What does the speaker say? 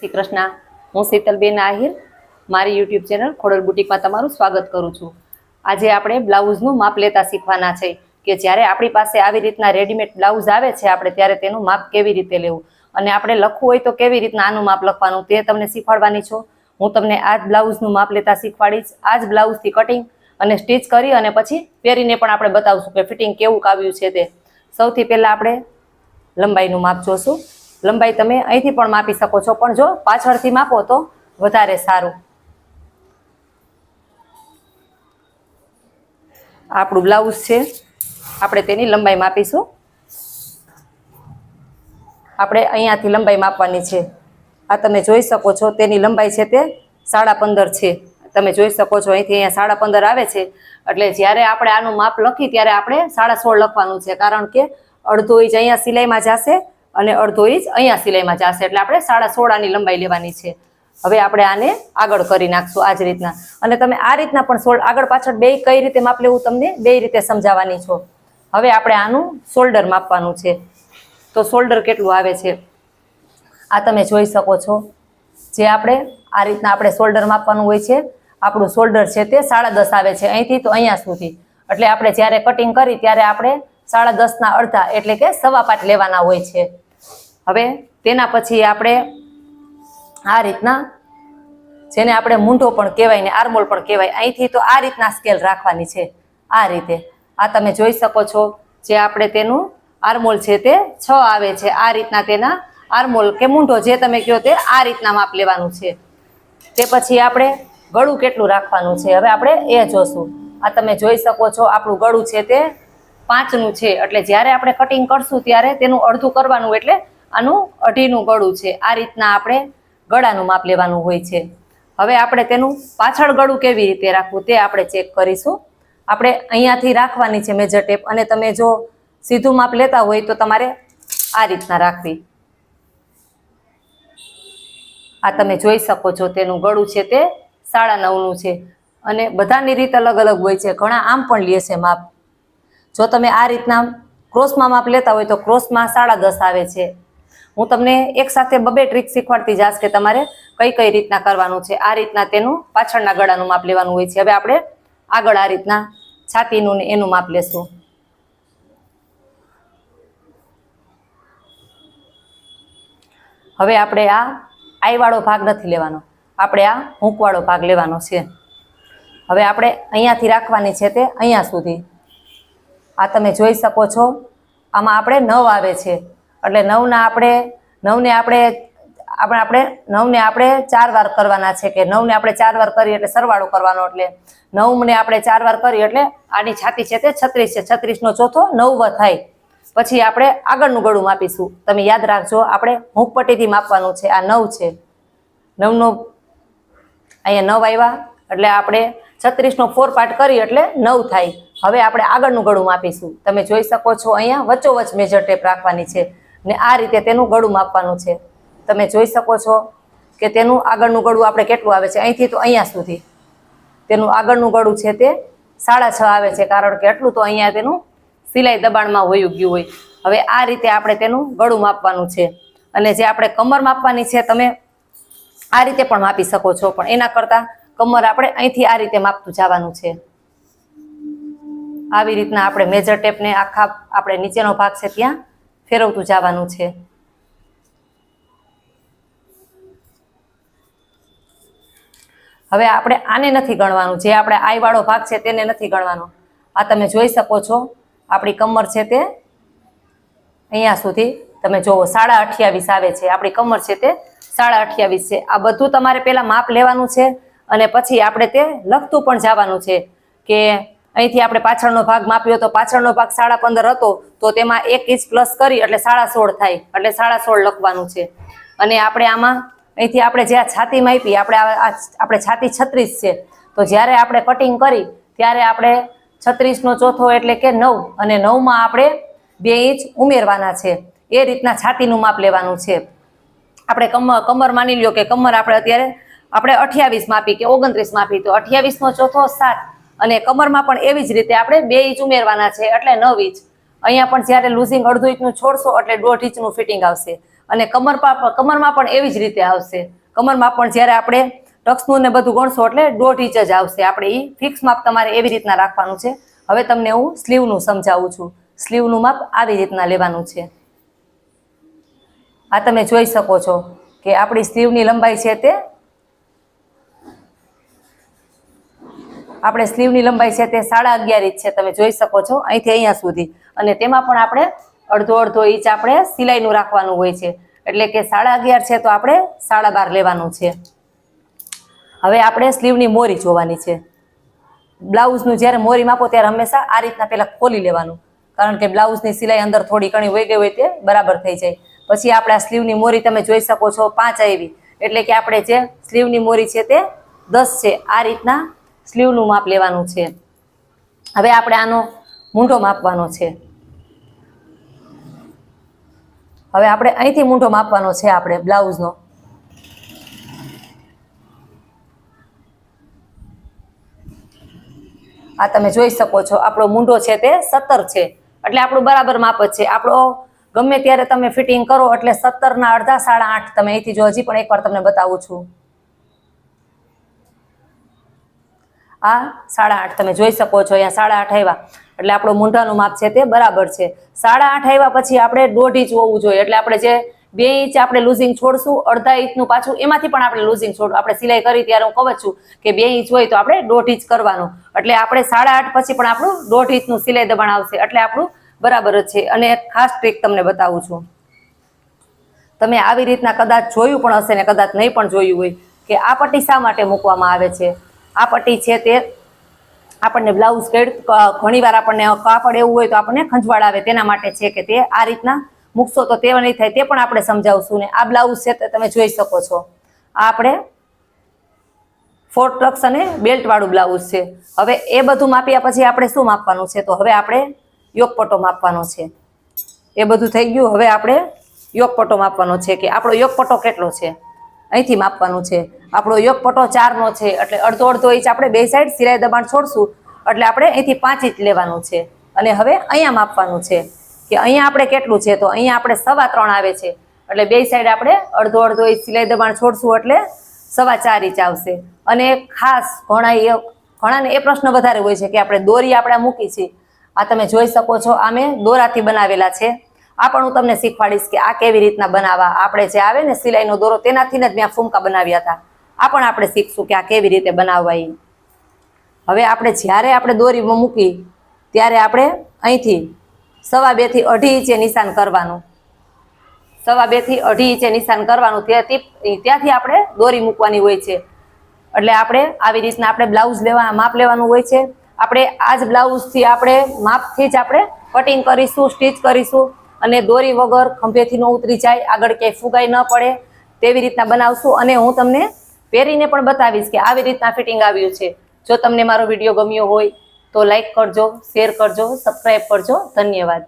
શ્રી કૃષ્ણ. હું શીતલબેન આહિર મારી YouTube channel Khodal બુટીકમાં તમારું સ્વાગત કરું છું. આજે આપણે બ્લાઉઝનું માપ લેતા શીખવાના છે કે જ્યારે આપણી પાસે આવી રીતના રેડીમેડ બ્લાઉઝ આવે છે આપણે ત્યારે તેનું માપ કેવી રીતે લેવું અને આપણે લખવું હોય તો કેવી રીતના આનું માપ લખવાનું તે તમને શીખવાડવાની છું. હું તમને આ જ બ્લાઉઝનું માપ લેતા શીખવાડીશ. આ જ બ્લાઉઝથી કટિંગ અને સ્ટીચ કરી અને પછી પહેરીને પણ આપણે બતાવશું કે ફિટિંગ કેવું આવ્યું છે તે. સૌથી પહેલાં આપણે લંબાઈનું માપ જોશું. લંબાઈ તમે અહીંથી પણ માપી શકો છો, પણ જો પાછળથી માપો તો વધારે સારું. આપણું બ્લાઉઝ છે, આપણે તેની લંબાઈ માપીશું. આપણે અહીંયાથી લંબાઈ માપવાની છે. આ તમે જોઈ શકો છો તેની લંબાઈ છે તે 15.5 છે. તમે જોઈ શકો છો અહીંથી અહીંયા 15.5 આવે છે. એટલે જ્યારે આપણે આનું માપ લખી ત્યારે આપણે 16.5 લખવાનું છે, કારણ કે અડધો ઇંચ અહીંયા સિલાઈમાં જશે અને અડધો ઇંચ અહીંયા સિલાઈમાં જશે, એટલે આપણે 16.5 આની લંબાઈ લેવાની છે. હવે આપણે આને આગળ કરી નાખશું આ જ રીતના. અને તમે આ રીતના પણ આગળ પાછળ બે કઈ રીતે માપ લેવું તમને બે રીતે સમજાવવાની છો. હવે આપણે આનું શોલ્ડર માપવાનું છે. તો શોલ્ડર કેટલું આવે છે આ તમે જોઈ શકો છો. જે આપણે આ રીતના આપણે શોલ્ડર માપવાનું હોય છે. આપણું શોલ્ડર છે તે 10.5 આવે છે અહીંથી તો અહીંયા સુધી. એટલે આપણે જ્યારે કટિંગ કરી ત્યારે આપણે 10.5 અડધા એટલે કે 5.25 લેવાના હોય છે. હવે તેના પછી આપણે આ રીતના, જેને આપણે મૂંઢો પણ કહેવાય ને આર્મોલ પણ કહેવાય, અહીંથી તો આ રીતના સ્કેલ રાખવાની છે. આ રીતે આ તમે જોઈ શકો છો. જે આપણે તેનું આર્મોલ છે તે 6 આવે છે. આ રીતના તેના આર્મોલ કે મૂંઢો જે તમે કહો તે આ રીતના માપ લેવાનું છે. તે પછી આપણે ગળું કેટલું રાખવાનું છે હવે આપણે એ જોશું. આ તમે જોઈ શકો છો આપણું ગળું છે તે 5નું છે. એટલે જ્યારે આપણે કટિંગ કરશું ત્યારે તેનું અડધું કરવાનું, એટલે આનું 2.5નું ગળું છે. આ રીતના આપણે ગળાનું માપ લેવાનું હોય છે. હવે આપણે તેનું પાછળ ગળું કેવી રીતે રાખવું તે આપણે ચેક કરીશું. આપણે અહીંયાથી રાખવાની છે મેજર ટેપ, અને તમે જો સીધું માપ લેતા હોય તો તમારે આ રીતના રાખવી. આ તમે જોઈ શકો છો તેનું ગળું છે તે 9.5નું છે. અને બધાની રીત અલગ અલગ હોય છે. ઘણા આમ પણ લે છે માપ. જો તમે આ રીતના ક્રોસમાં માપ લેતા હોય તો ક્રોસમાં 10.5 આવે છે. હું તમને એક સાથે 2 ટ્રીક શીખવાડતી જાશ કે તમારે કઈ કઈ રીતના કરવાનું છે. આ રીતના તેનું પાછળના ગળાનું માપ લેવાનું હોય છે. હવે આપણે આગળ આ રીતના છાતીનું ને એનું માપ લેશું. હવે આપણે આ આઈવાળો ભાગ નથી લેવાનો, આપણે આ હૂંકવાળો ભાગ લેવાનો છે. હવે આપણે અહીંયાથી રાખવાની છે તે અહીંયા સુધી. આ તમે જોઈ શકો છો. આમાં આપણે 9 આવે છે. એટલે 9ને આપણે 4 વાર કરવાના છે. કે 9ને આપણે 4 વાર કરીએ એટલે સરવાળો કરવાનો. એટલે 9ને આપણે 4 વાર કરીએ એટલે આની છાતી છે તે 36 છે. 36નો ચોથો 9 થાય. પછી આપણે આગળનું ગળું માપીશું. તમે યાદ રાખજો, આપણે હૂંકપટ્ટીથી માપવાનું છે. આ 9 છે. 9નો અહીંયા 9 આવ્યા એટલે આપણે 36નો 4 પાર્ટ કરી એટલે 9 થાય. હવે આપણે આગળનું ગળું માપીશું. તમે જોઈ શકો છો અહીંયા વચ્ચોવચ્ચ મેજર ટેપ રાખવાની છે ને આ રીતે તેનું ગળું માપવાનું છે. તમે જોઈ શકો છો કે તેનું આગળનું ગળું આપણે કેટલું આવે છે. અહીંથી તો અહીંયા સુધી તેનું આગળનું ગળું છે તે 6.5 આવે છે, કારણ કે એટલું તો અહીંયા તેનું સિલાઈ દબાણમાં વયું ગયું હોય. હવે આ રીતે આપણે તેનું ગળું માપવાનું છે. અને જે આપણે કમર માપવાની છે તમે આ રીતે પણ માપી શકો છો, પણ એના કરતાં કમર આપણે અહીંથી આ રીતે માપતું જવાનું છે. આવી રીતના આપણે મેજર ટેપને આખા આપણે નીચેનો ભાગ છે ત્યાં ફેરવતું જવાનું છે. હવે આપણે આને નથી ગણવાનું, જે આપણે આઈવાળો ભાગ છે તેને નથી ગણવાનો. આ તમે જોઈ શકો છો આપણી કમર છે તે અહીંયા સુધી તમે જુઓ 28.5 આવે છે. આપણી કમર છે તે 28.5 છે. આ બધું તમારે પહેલાં માપ લેવાનું છે અને પછી આપણે તે લખતું પણ જવાનું છે કે અહીંથી આપણે પાછળનો ભાગ માપ્યો તો પાછળનો ભાગ 15.5 હતો તો તેમાં 1 ઇંચ પ્લસ કરી એટલે 16.5 થાય. એટલે 16.5 લખવાનું છે. અને આપણે આમાં અહીંથી આપણે જે આ છાતી માપી આપણે છાતી 36 છે. તો જ્યારે આપણે કટિંગ કરી ત્યારે આપણે 36નો ચોથો એટલે કે 9 અને 9માં આપણે 2 ઇંચ ઉમેરવાના છે. એ રીતના છાતીનું માપ લેવાનું છે. આપણે કમર માની લ્યો કે કમર આપણે અત્યારે 28 માપી કે 29 માપી તો 28નો ચોથો 7 અને કમરમાં પણ એવી જ રીતે આપણે 2 ઇંચ ઉમેરવાના છે એટલે 9 ઇંચ. અહીંયા પણ જ્યારે લૂઝિંગ અડધું ઇંચનું છોડશો એટલે 1.5 ઇંચનું ફિટિંગ આવશે. અને કમરમાં પણ એવી જ રીતે આવશે. કમરમાં પણ જ્યારે આપણે ટક્સનું ને બધું ગણશો એટલે 1.5 ઇંચ જ આવશે. આપણે એ ફિક્સ માપ તમારે એવી રીતના રાખવાનું છે. હવે તમને હું સ્લીવનું સમજાવું છું. સ્લીવનું માપ આવી રીતના લેવાનું છે. આ તમે જોઈ શકો છો કે આપણી સ્લીવની લંબાઈ છે તે આપણે સ્લીવની લંબાઈ છે તે 11.5 ઇંચ છે. તમે જોઈ શકો છો અહીંથી અહીંયા સુધી. અને તેમાં પણ આપણે અડધો ઇંચ આપણે સિલાઈનું રાખવાનું હોય છે. એટલે કે 11.5 છે તો આપણે 12.5 લેવાનું છે. હવે આપણે સ્લીવની મોરી જોવાની છે. બ્લાઉઝનું જ્યારે મોરી માપો ત્યારે હંમેશા આ રીતના પહેલા ખોલી લેવાનું, કારણ કે બ્લાઉઝની સિલાઈ અંદર થોડી ઘણી વહી ગઈ હોય તે બરાબર થઈ જાય. પછી આપણે આ સ્લીવની મોરી તમે જોઈ શકો છો 5 આવી, એટલે કે આપણે જે સ્લીવની મોરી છે તે 10 છે. આ રીતના સ્લીવનું માપ લેવાનું છે. હવે આપણે આનો મૂંઢો માપવાનો છે. હવે આપણે અહીંથી મૂંઢો માપવાનો છે આપણે બ્લાઉઝનો. આ તમે જોઈ શકો છો આપણો મૂંઢો છે તે 17 છે, એટલે આપણું બરાબર માપ જ છે. આપણો ગમે ત્યારે તમે ફિટિંગ કરો એટલે 17 અડધા 8.5 તમે અહીંથી જો હજી પણ એકવાર તમને બતાવું છું. આ 8.5 તમે જોઈ શકો છો, અહીંયા 8.5 આવ્યા એટલે આપણું મૂંઢાનું માપ છે તે બરાબર છે. 8.5 આવ્યા પછી આપણે 1.5 ઇંચ હોવું જોઈએ. એટલે આપણે જે 2 ઇંચ આપણે લૂઝિંગ છોડશું, અડધા ઇંચનું પાછું એમાંથી પણ આપણે લૂઝિંગ છોડવું. આપણે સિલાઈ કરી ત્યારે હું કહું છું કે 2 ઇંચ હોય તો આપણે 1.5 ઇંચ કરવાનું. એટલે આપણે 8.5 પછી પણ આપણું 1.5 ઇંચનું સિલાઈ દબાણ આવશે. એટલે આપણું બરાબર જ છે. અને એક ખાસ ટ્રીક તમને બતાવું છું. તમે આવી રીતના કદાચ જોયું પણ હશે ને કદાચ નહીં પણ જોયું હોય કે આ પટ્ટી શા માટે મૂકવામાં આવે છે. આ પટ્ટી છે તે આપણને બ્લાઉઝ ઘણીવાર આપણને કાપડ એવું હોય તો આપણને ખંજવાળ આવે, તેના માટે છે કે તે આ રીતના મૂકશો તો તે નહીં થાય. તે પણ આપણે સમજાવશું. ને આ બ્લાઉઝ છે તે તમે જોઈ શકો છો, આ આપણે 4 ટક્સ અને બેલ્ટ વાળું બ્લાઉઝ છે. હવે એ બધું માપ્યા પછી આપણે શું માપવાનું છે, તો હવે આપણે યોગપટ્ટો માપવાનો છે. એ બધું થઈ ગયું. હવે આપણે યોગપટ્ટો માપવાનો છે કે આપણો યોગપટ્ટો કેટલો છે, અહીંથી માપવાનું છે. આપણો યોગપટ્ટો 4નો છે, એટલે અડધો ઇંચ આપણે બે સાઈડ સિલાઈ દબાણ છોડશું એટલે આપણે અહીંથી 5 ઇંચ લેવાનું છે. અને હવે અહીંયા માપવાનું છે કે અહીંયા આપણે કેટલું છે, તો અહીંયા આપણે 3.25 આવે છે. એટલે બે સાઈડ આપણે અડધો ઇંચ સિલાઈ દબાણ છોડશું એટલે 4.25 ઇંચ આવશે. અને ખાસ ઘણાને એ પ્રશ્ન વધારે હોય છે કે આપણે દોરી આપણે મૂકી છે. આ તમે જોઈ શકો છો, આ મેં દોરાથી બનાવેલા છે. આ પણ હું તમને શીખવાડીશ કે આ કેવી રીતના બનાવવા. આપણે જે આવે ને સિલાઈનો દોરો તેનાથી જ મેં ફૂમકા બનાવ્યા હતા. આ પણ આપણે શીખશું કે આ કેવી રીતે બનાવવા. હવે આપણે જ્યારે આપણે દોરી મૂકી ત્યારે આપણે અહીંથી 2.5 થી 2.5 ઇંચે નિશાન કરવાનું. 2.5 થી 2.5 ઇંચે નિશાન કરવાનું. ત્યાંથી આપણે દોરી મૂકવાની હોય છે. એટલે આપણે આવી રીતના આપણે બ્લાઉઝ માપ લેવાનું હોય છે. આપણે આ જ બ્લાઉઝથી આપણે માપથી જ આપણે કટિંગ કરીશું, સ્ટીચ કરીશું. અને દોરી વગર ખંભેથી ન ઉતરી જાય, આગળ ક્યાંય ફુગાઈ ન પડે તેવી રીતના બનાવશું. અને હું તમને પહેરીને પણ બતાવીશ કે આવી રીતના ફિટિંગ આવ્યું છે. જો તમને મારો વિડીયો ગમ્યો હોય તો લાઈક કરજો, શેર કરજો, સબસ્ક્રાઈબ કરજો. ધન્યવાદ.